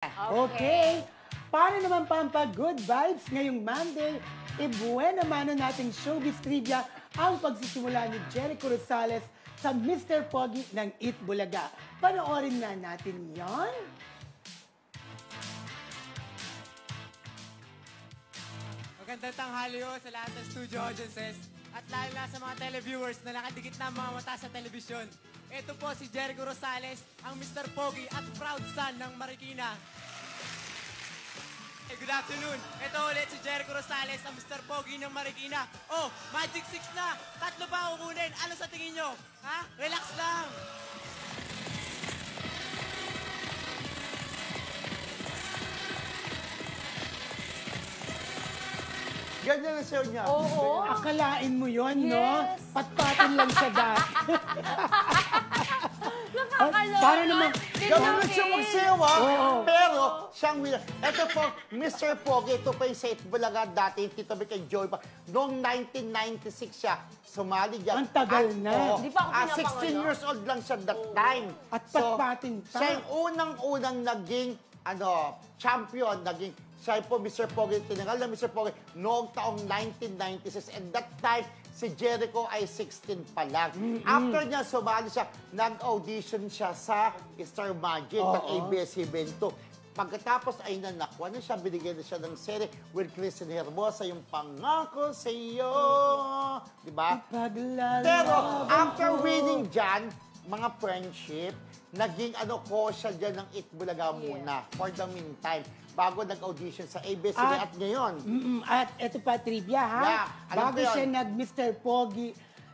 Okay. Paano naman good vibes ngayong Monday? Buena mano nating showbiz trivia ang pagsisimula ni Jericho Rosales sa Mr. Pogi ng Eat Bulaga. Panoorin na natin yon. Magandang tanghali ho sa lahat ng studio audiences at lalo na sa mga televiewers na nakadikit na mga mata sa telebisyon. Ito po si Jericho Rosales, ang Mr. Pogi at proud son ng Marikina. Good afternoon. Ito ulit si Jericho Rosales, ang Mr. Pogi ng Marikina. Oh, Magic 6 na. Tatlo ba kukunin? Ano sa tingin nyo? Ha? Relax lang. Ganyan ang sayo niya. Oo. Akalain mo yon, Yes. no? Patpatin lang siya dati. Nakakaloka. Para naman, Ganun siya magsayaw, ha? Oo. Pero, siyang winner. Ito po, Mr. Pogi, ito pa yung sa Itbulaga dati, yung titabi kay Joy pa. Noong 1996 siya, sumali dyan. Ang tagal na. Hindi pa ako pinapangalan. 16 years old lang siya that time. At patpatin pa. Siya yung unang-unang naging, champion, siya po, Mr. Pogi, tinangal na Mr. Pogi noong taong 1996. And that time, si Jericho ay 16 pa lang. After niya, sumali siya, nag-audition siya sa Star Magic ng ABS-CBN2. Pagkatapos ay nanakwa na siya, binigyan na siya ng serye with Kristen Hermosa, yung Pangako sa iyo. Diba? Pero, after winning dyan, mga friendship, naging ko siya dyan ng Itbulaga muna for the meantime bago nag-audition sa ABS-CBN at ngayon. At eto pa trivia, ha? Yeah, alam Bago ko yun. siya nag-Mr. Pogi,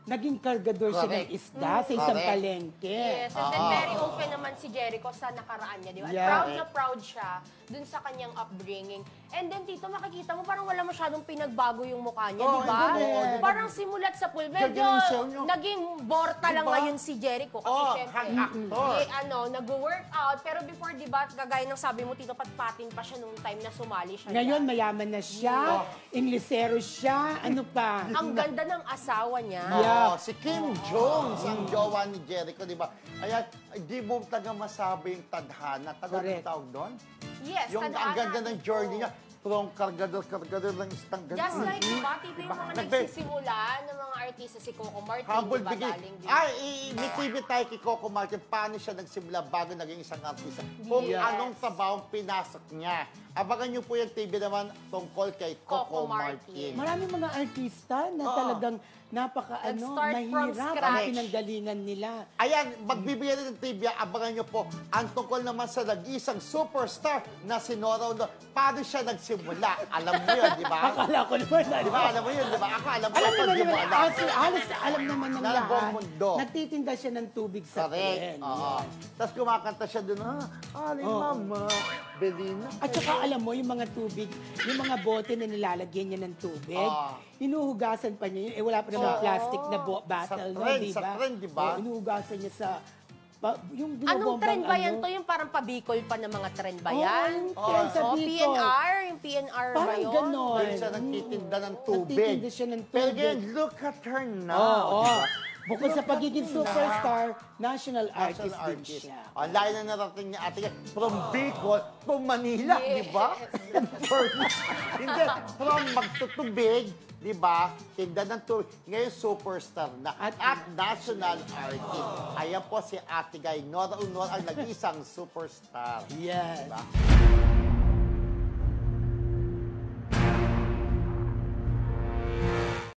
naging kargador siya ng Correct. isda sa isang Correct. palengke. Yes, and then very open naman si Jericho sa nakaraan niya, di ba? At Yeah. proud na proud siya dun sa kanyang upbringing. And then dito makikita mo parang wala masyadong pinagbago yung mukha niya, di ba? correct. Parang simulat sa pool. Medyo Gagaling siya, no? naging borta lang Diba? ngayon si Jericho. Kasi syempre, hang actor. nag-workout. Pero before, di ba, kagaya ng sabi mo, Tito, patpatin pa siya nung time na sumali siya. Ngayon, dyan. mayaman na siya, Inglesero siya, ano pa? Ang ganda ng asawa niya. Yeah. Si Kim Jones, ang jowa ni Jericho, di ba? Ayan, di mo taga masabi yung tadhana. Taga Correct. tawag doon? Yes, Yung ang tandaan ganda ng natin journey to. niya. From kargador lang isang ganun. Just like, diba, Tito, yung mga nagsisimula ng mga artista, si Coco Martin, Humble diba, begin. galing din. May TV tayo kay Coco Martin. Paano siya nagsimula bago naging isang artista? Kung Yes. anong trabahong pinasok niya. Abangan niyo po yung TV naman tungkol kay Coco Coco Martin. Martin. Maraming mga artista na talagang Nag-start from mahirap ang scratch. pinanggalingan nila. Ayan, magbibigay rin ng trivia. Abangan nyo po ang tungkol naman sa nag-isang superstar na si Nora Honor. Paano siya nagsimula? Alam mo yun, di ba? Akala ko naman, Di ba? Alam mo yun, di ba? Ako alam ko Alam ito, naman di mo naman, alam. halos alam naman ng Ng lahat. buong mundo. Nagtitinda siya ng tubig sa Correct. tren. Oo. Tapos kumakanta siya doon, aling mama, Belina. At saka alam mo, yung mga tubig, yung mga bote na nilalagyan niya ng tubig, inuhugasan pa niya yun. Wala pa naman plastic na bottle, Sa tren, di sa ba? tren, di ba? Inuhugasan niya sa, yung Anong binobombang trend ba yan to? Yung parang pabikol pa ng mga trend ba yan? Oo, yung trend sa Oh, Bicol. PNR? Yung PNR ba Parang yun? ganon. Doon siya nagtitinda ng tubig. Nagtitinda siya ng Pero tubig. ngayon, look at her now. Oo. di ba? Bukod sa pagiging superstar, national artist National din artist. siya. Ang layo na narating niya ate from Bicol to Manila, di ba? Hindi, from magtutubig, di ba? Tinda ng tubig. Ngayon, superstar na. At national artist. Ayan po si Ate Guy. Nora Honor ang nag-isang superstar. Yes. Diba?